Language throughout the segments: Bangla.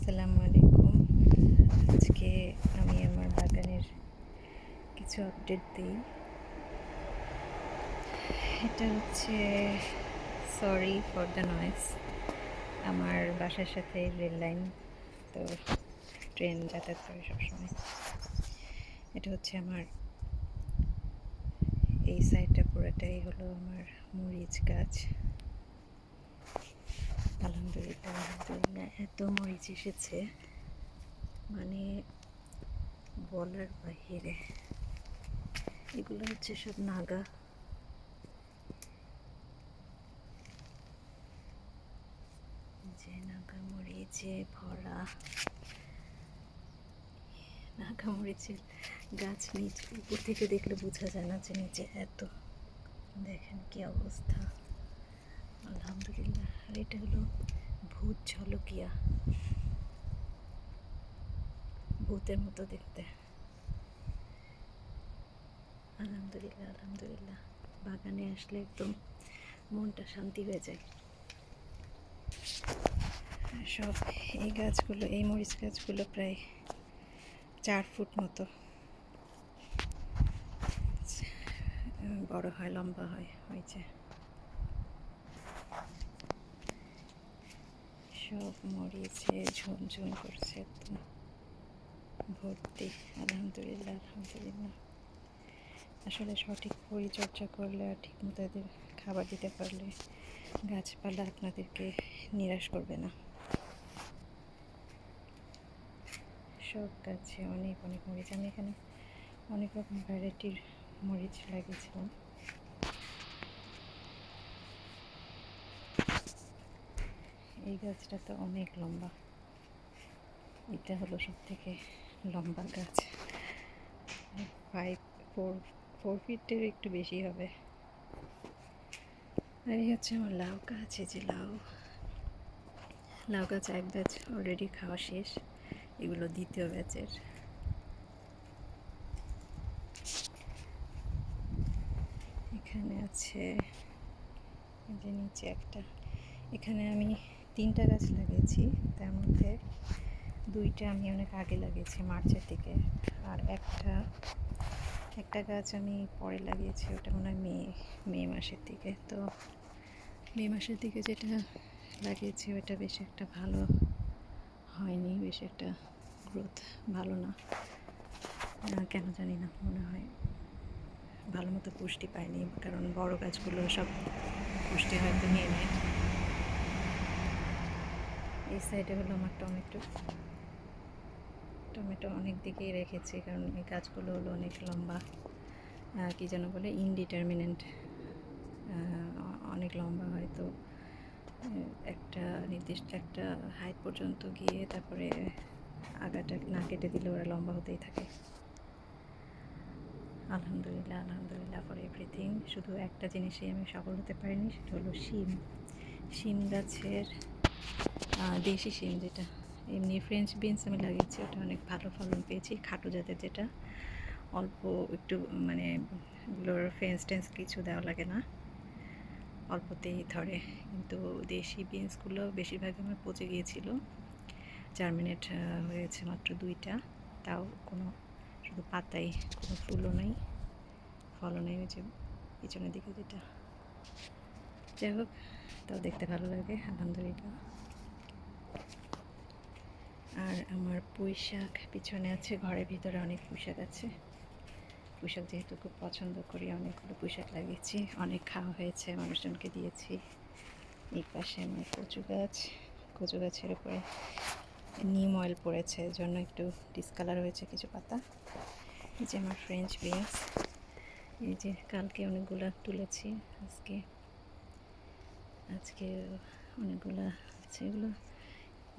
আসসালামু আলাইকুম। আজকে আমি আমার বাগানের কিছু আপডেট দিই। এটা হচ্ছে, সরি ফর দ্য নয়েজ, আমার বাসার সাথে রেল লাইন, তো ট্রেন যাতায়াত করে সবসময়। এটা হচ্ছে আমার এই সাইডটা পুরোটাই হলো আমার মরিচ গাছ। আলহামদুলিল্লাহ আলহামদুলিল্লাহ, এত মরিচ এসেছে মানে বলার বাহিরে। এগুলো হচ্ছে সব নাগা, যে নাগা মরিচে ভরা। নাগা মরিচের গাছ নিচে উপর থেকে দেখলে বোঝা যায় না যে নিচে এত। দেখেন কি অবস্থা, আলহামদুলিল্লাহ। আর এটা হলো ভূত ঝলকিয়া, ভূতের মতো দেখতে। আলহামদুলিল্লাহ আলহামদুলিল্লাহ, বাগানে আসলে একদম মনটা শান্তি হয়ে যায়। সব এই গাছগুলো, এই মরিচ গাছগুলো প্রায় 4 ফুট মতো বড় হয়, লম্বা হয়। হয়েছে সব মরিচে ঝুমঝুম করছে, একদম ভর্তি। আলহামদুলিল্লাহ আলহামদুলিল্লাহ। আসলে সঠিক পরিচর্যা করলে আর ঠিক মতো এদের খাবার দিতে পারলে গাছপালা আপনাদেরকে নিরাশ করবে না। সব গাছে অনেক অনেক মরিচ। আমি এখানে অনেক রকম ভ্যারাইটির মরিচ লাগিয়েছিলাম। এই গাছটা তো অনেক লম্বা, এটা হলো সব থেকে লম্বা গাছ, 4 ফিটের একটু বেশি হবে। আর এই হচ্ছে আমার লাউ গাছ। এই যে লাউ, লাউ গাছ এক ব্যাচ অলরেডি খাওয়া শেষ, এগুলো দ্বিতীয় ব্যাচের। এখানে আছে, এই যে নিচে একটা। এখানে আমি 3টা গাছ লাগিয়েছি, তার মধ্যে 2টা আমি অনেক আগে লাগিয়েছি, মার্চের দিকে। আর একটা গাছ আমি পরে লাগিয়েছি, ওটা মনে হয় মে মাসের দিকে। তো মে মাসের দিকে যেটা লাগিয়েছি ওটা বেশ একটা ভালো হয়নি, বেশ একটা গ্রোথ ভালো না, কেন জানি না, মনে হয় ভালো মতো পুষ্টি পায়নি, কারণ বড় গাছগুলো সব পুষ্টি হয়তো নিয়ে নেয়। এই সাইডে হলো আমার টমেটো অনেক দিকেই রেখেছি, কারণ এই গাছগুলো হলো অনেক লম্বা, কি যেন বলে, ইনডিটারমিনেন্ট, অনেক লম্বা হয়। তো একটা নির্দিষ্ট একটা হাইট পর্যন্ত গিয়ে তারপরে আগাটা না কেটে দিলে ওরা লম্বা হতেই থাকে। আলহামদুলিল্লাহ আলহামদুলিল্লাহ ফর এভরিথিং। শুধু একটা জিনিসেই আমি সফল হতে পারিনি, সেটা হলো শিম গাছের, দেশি শিম, যেটা এমনি ফ্রেঞ্চ বিনস আমি লাগিয়েছি, ওটা অনেক ভালো ফলন পেয়েছি, খাটো জাতের, যেটা অল্প একটু মানে এগুলোর ফেন্স কিছু দেওয়া লাগে না, অল্পতেই ধরে। কিন্তু দেশি বিনসগুলো বেশিরভাগ আমার পচে গিয়েছিল, জার্মিনেট হয়েছে মাত্র 2টা, তাও কোনো, শুধু পাতাই, কোনো ফুলও নেই, ফলও নেই। ওই যে পিছনের দিকে যেটা, যাই হোক, তাও দেখতে ভালো লাগে, আলহামদুলিল্লাহ। আর আমার পুঁই শাক পিছনে আছে, ঘরের ভিতরে অনেক পুঁই শাক আছে। পুঁই শাক যেহেতু খুব পছন্দ করি, অনেকগুলো পুঁই শাক লাগিয়েছি, অনেক খাওয়া হয়েছে, মানুষজনকে দিয়েছি। এই পাশে আমার কচু গাছের উপরে নিম অয়েল পড়েছে, জন্য একটু ডিসকালার হয়েছে কিছু পাতা। এই যে আমার ফ্রেঞ্চ বিনস, এই যে কালকে অনেকগুলো তুলেছি, আজকে অনেকগুলো আছে। এগুলো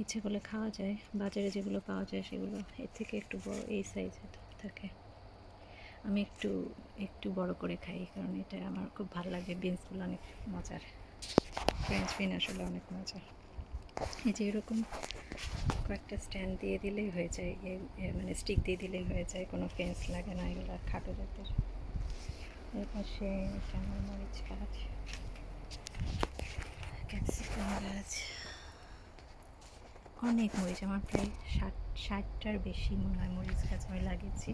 ইচ্ছে করলে খাওয়া যায়, বাজারে যেগুলো পাওয়া যায় সেগুলো এর থেকে একটু বড়, এই সাইজের থাকে। আমি একটু বড় করে খাই, কারণ এটা আমার খুব ভালো লাগে। বিনসগুলো অনেক মজার, ফ্রেঞ্চ বিন আসলে অনেক মজার। এই যে এরকম কয়েকটা স্ট্যান্ড দিয়ে দিলেই হয়ে যায়, মানে স্টিক দিয়ে দিলেই হয়ে যায়, কোনো ফেন্স লাগে না, এগুলো খাটো জাতের। এর পাশে আমার মরিচ গাছ, ক্যাপসিকাম গাছ, অনেক মরিচ, আমার প্রায় 60টার বেশি মনে হয় মরিচ গাছ আমি লাগিয়েছি।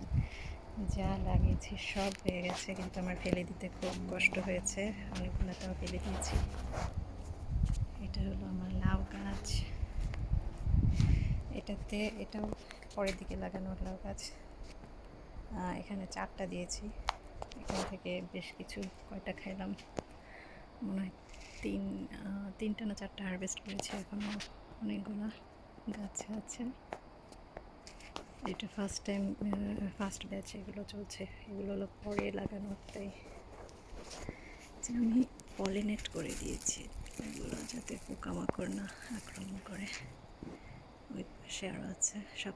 যা লাগিয়েছি সব হয়ে গেছে, কিন্তু আমার ফেলে দিতে খুব কষ্ট হয়েছে, অনেকগুলো তাও ফেলে দিয়েছি। এটা হলো আমার লাউ গাছ, এটাও পরের দিকে লাগানো লাউ গাছ। এখানে 4টা দিয়েছি, এখান থেকে বেশ কিছু কয়টা খাইলাম, মনে হয় 3টা না 4টা হারভেস্ট করেছি, এখনও অনেকগুলো গাছে আছে। এটা ফার্স্ট ব্যাচ এগুলো চলছে, এগুলো হলো পরে লাগানো, তাই যে আমি পলিনেট করে দিয়েছি এগুলো যাতে পোকামাকড় না আক্রমণ করে। ওই পাশে আরও আছে, সব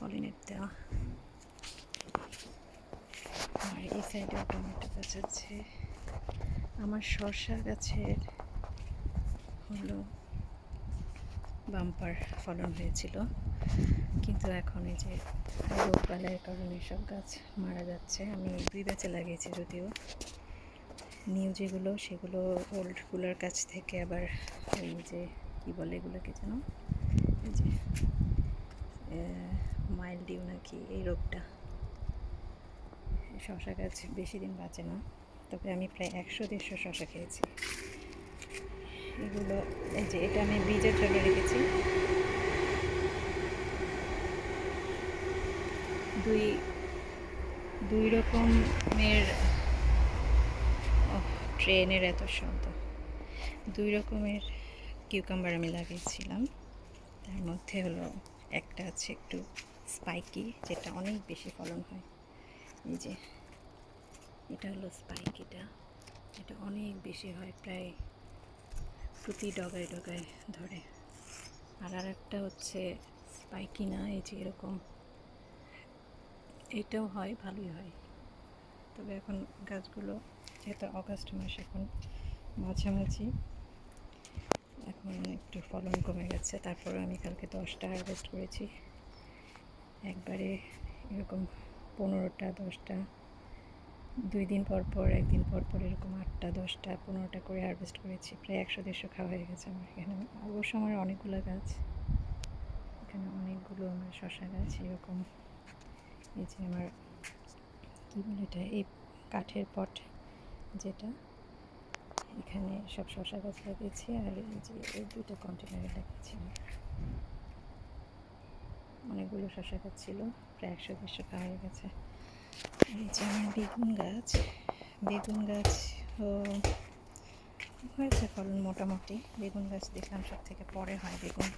পলিনেট দেওয়া। আর এই সাইডেও টমেটো গাছ আছে। আমার শসা গাছের হলো বাম্পার ফলন হয়েছিল, কিন্তু এখন এই যে রোগবালাইয়ের কারণে সব গাছ মারা যাচ্ছে। আমি 2 ব্যাচে লাগিয়েছি, যদিও নিউ যেগুলো সেগুলো ওল্ডগুলোর কাছ থেকে আবার ওই যে কী বলে এগুলোকে যেন, এই যে মাইল্ডিউ নাকি এই রোগটা, শসা গাছ বেশি দিন বাঁচে না, তবে আমি প্রায় 100-150 শসা খেয়েছি। এগুলো এই যে এটা আমি বীজের জন্য রেখেছি। দুই রকমের ট্রেনের এত শব্দ, 2 রকমের কিউকাম্বার আমি লাগিয়েছিলাম। তার মধ্যে হলো একটা আছে একটু স্পাইকি, যেটা অনেক বেশি ফলন হয়। এই যে এটা হলো স্পাইকিটা, এটা অনেক বেশি হয়, প্রায় প্রতি ডগায় ডগায় ধরে। আর একটা হচ্ছে স্পাইকি না, এই যে এরকম, এটাও হয়, ভালোই হয়। তবে এখন গাছগুলো যেহেতু অগাস্ট মাস, এখন মাঝামাঝি, এখন একটু ফলন কমে গেছে। তারপরে আমি কালকে 10টা হারভেস্ট করেছি, একবারে এরকম 15টা 10টা, 2 দিন পর পর, একদিন পর পর এরকম 8টা 10টা 15টা করে হারভেস্ট করেছি। প্রায় 100-150 খাওয়া হয়ে গেছে আমার এখানে। অবশ্য আমার অনেকগুলো গাছ, এখানে অনেকগুলো আমার শসা গাছ এরকম। এই যে আমার কী বলে এটা, এই কাঠের পট যেটা, এখানে সব শসা গাছ লাগিয়েছি। আর এই যে এই 2টা কন্টেনারে লাগিয়েছি, অনেকগুলো শসা গাছ ছিল, প্রায় 100-150 খাওয়া হয়ে গেছে। এই যে আমার বেগুন গাছ হয়েছে ফলন মোটামুটি। বেগুন গাছ দেখলাম সব থেকে পরে হয় বেগুন।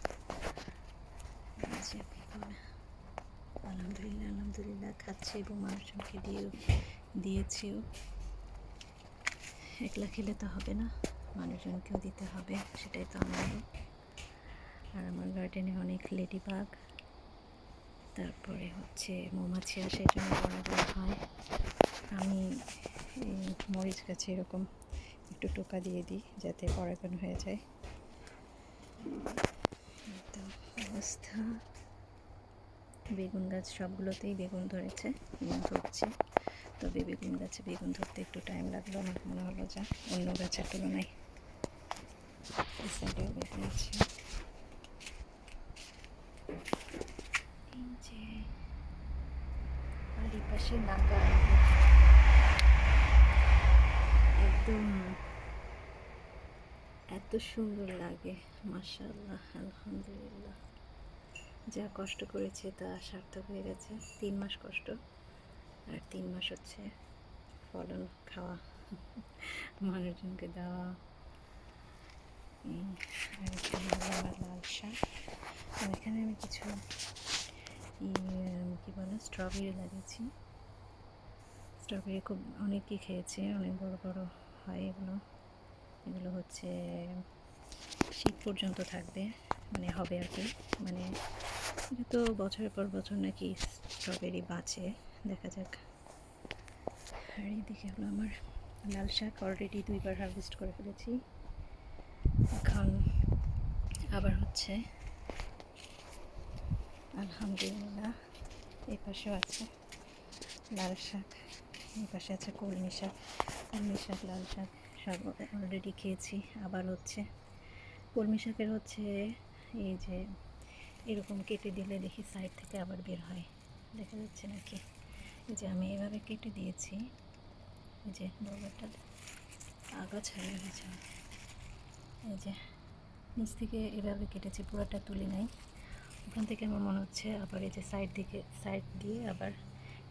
যে বেগুন আলহামদুলিল্লাহ খাচ্ছে, এবং মানুষজনকে দিয়েছিও। একলা খেলে তো হবে না, মানুষজনকেও দিতে হবে, সেটাই তো আনন্দ। আর আমার গার্ডেনে অনেক লেডিবাগ, তারপরে হচ্ছে মৌমাছি আসে, এই জন্য বড় হয়। আমি মরিচ গাছে এরকম একটু টোকা দিয়ে দিই যাতে পরাগায়ন হয়ে যায়। তো অবস্থা, বেগুন গাছ সবগুলোতেই বেগুন ধরেছে, বেগুন ধরছে। তবে বেগুন গাছে বেগুন ধরতে একটু টাইম লাগলো, আমার মনে হলো যা অন্য গাছের তুলনায়। এই সাইডেও বেগুন আছে। এই যে আর এই পাশে নাগা, একদম এত সুন্দর লাগে, মাশাআল্লাহ, আলহামদুলিল্লাহ। যা কষ্ট করেছে তা সার্থক হয়ে গেছে। 3 মাস কষ্ট, আর 3 মাস হচ্ছে ফলন খাওয়া, মানুষজনকে দেওয়া। আর এখানে আমার লাল শাক, আর এখানে আমি কিছু কী বলে স্ট্রবেরি লাগিয়েছি। স্ট্রবেরি খুব অনেকেই খেয়েছে, অনেক বড় বড় হয় এগুলো হচ্ছে শীত পর্যন্ত থাকবে, মানে হবে আর কি। মানে এটা তো বছরের পর বছর নাকি স্ট্রবেরি বাঁচে, দেখা যাক। আর এইদিকে হলো আমার লাল শাক, অলরেডি 2বার হারভেস্ট করে ফেলেছি, এখন আবার হচ্ছে আলহামদুলিল্লাহ। এই পাশেও আছে লাল শাক, এই পাশে আছে কলমি শাক, লাল শাক সব অলরেডি খেয়েছি। আবার হচ্ছে কলমি শাকের হচ্ছে এই যে এরকম কেটে দিলে দেখি সাইড থেকে আবার বের হয়, দেখা যাচ্ছে নাকি? এই যে আমি এভাবে কেটে দিয়েছি, এই যে বর্ডারটা আগাছা হয়ে গেছে, এই যে নিচ থেকে এভাবে কেটেছি, পুরোটা তুলি নাই। ওখান থেকে আমার মনে হচ্ছে আবার এই যে সাইড দিয়ে আবার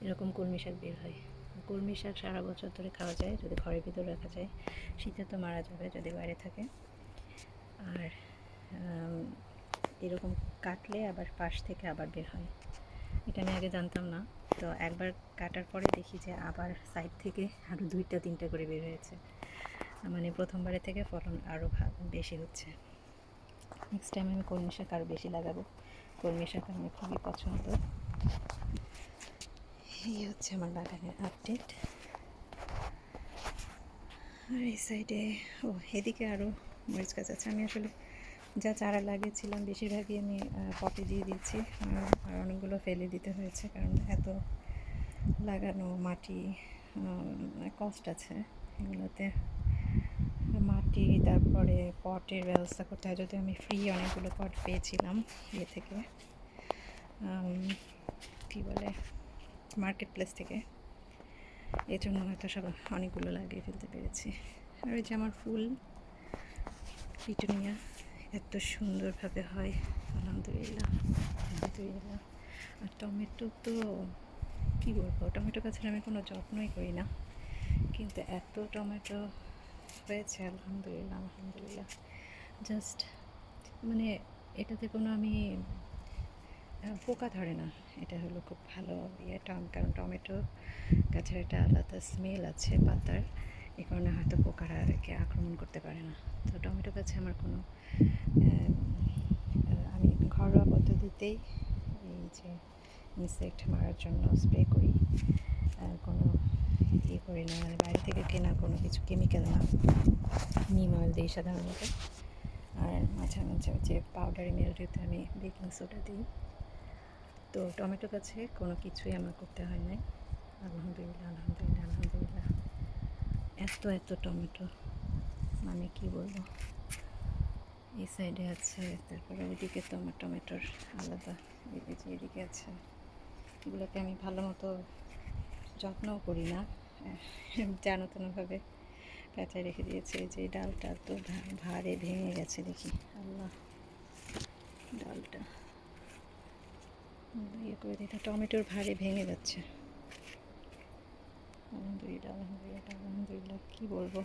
এরকম কলমি শাক বের হয়। কলমি শাক সারা বছর ধরে খাওয়া যায় যদি ঘরের ভিতর রাখা যায়, শীতে তো মারা যাবে যদি বাইরে থাকে। আর এরকম কাটলে আবার পাশ থেকে আবার বের হয়, এটা আমি আগে জানতাম না। তো একবার কাটার পরে দেখি যে আবার সাইড থেকে আরও 2-3টা করে বের হয়েছে, মানে প্রথমবারের থেকে ফলন আরও বেশি হচ্ছে। নেক্সট টাইম আমি কলমি শাক আরও বেশি লাগাবো, কলমি শাক আমার খুবই পছন্দ। এই হচ্ছে আমার বাগানের আপডেট। আর এই সাইডে এদিকে আরও মরিচ গাছ আছে। আমি আসলে যা চারা লাগিয়েছিলাম বেশিরভাগই আমি পটে দিয়ে দিয়েছি, আর অনেকগুলো ফেলে দিতে হয়েছে, কারণ এত লাগানো মাটি কষ্ট আছে এগুলোতে। মাটি তারপরে পটের ব্যবস্থা করতে হয়, যদি আমি ফ্রি অনেকগুলো পট পেয়েছিলাম ইয়ে থেকে, কী বলে, মার্কেট প্লেস থেকে, এই জন্য হয়তো সব অনেকগুলো লাগিয়ে ফেলতে পেরেছি। আর ওই যে আমার ফুল পিটুনিয়া এত সুন্দরভাবে হয়, আলহামদুলিল্লাহ আলহামদুলিল্লাহ। আর টমেটো তো কী বলবো, টমেটো গাছের আমি কোনো যত্নই করি না, কিন্তু এত টমেটো হয়েছে আলহামদুলিল্লাহ আলহামদুলিল্লাহ। জাস্ট মানে এটাতে কোনো আমি পোকা ধরে না, এটা হলো খুব ভালো কারণ টমেটো গাছের একটা আলাদা স্মেল আছে পাতার, এই কারণে হয়তো পোকারা একে আক্রমণ করতে পারে না। তো টমেটো গাছে আমার কোনো আমি ঘরোয়া পদ্ধতিতেই এই যে ইনসেক্ট মারার জন্য স্প্রে করি, কোনো ইয়ে করি না, মানে বাইরে থেকে কেনা কোনো কিছু কেমিক্যাল না, নিম অয়েল দিই সাধারণত। আর মাঝে মাঝে যে পাউডারি মিল্ডিউতে আমি বেকিং সোডা দিই। তো টমেটো গাছে কোনো কিছুই আমার করতে হয় নাই, আলহামদুলিল্লাহ আলহামদুলিল্লাহ আলহামদুলিল্লাহ। এত টমেটো মানে কি বলবো। এই সাইডে আছে, তারপরে ওইদিকে তো আমার টমেটোর আলাদা, এই যে এদিকে আছে, এগুলোকে আমি ভালো মতো যত্নও করি না, যেন তেনভাবে পেঁচায় রেখে দিয়েছে। যে ডালটা তো ভারে ভেঙে গেছে, দেখি আল্লাহ, ডালটা ইয়ে করে দিতে, টমেটোর ভারে ভেঙে যাচ্ছে। আলহামদুলিল্লাহ আলহামদুলিল্লাহ আলহামদুলিল্লাহ, কী বলবো,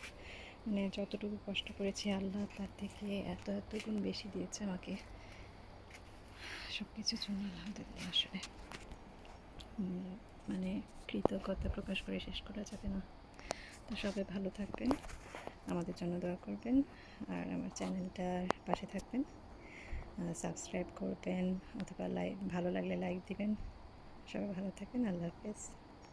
মানে যতটুকু কষ্ট করেছি আল্লাহ তার থেকে এত গুণ বেশি দিয়েছে আমাকে, সব কিছুর জন্য আলহামদুলিল্লাহ। আসলে মানে কৃতজ্ঞতা প্রকাশ করে শেষ করা যাবে না। তো সবাই ভালো থাকবেন, আমাদের জন্য দোয়া করবেন, আর আমার চ্যানেলটার পাশে থাকবেন, সাবস্ক্রাইব করবেন, অথবা ভালো লাগলে লাইক দিবেন। সবাই ভালো থাকবেন, আল্লাহ হাফেজ।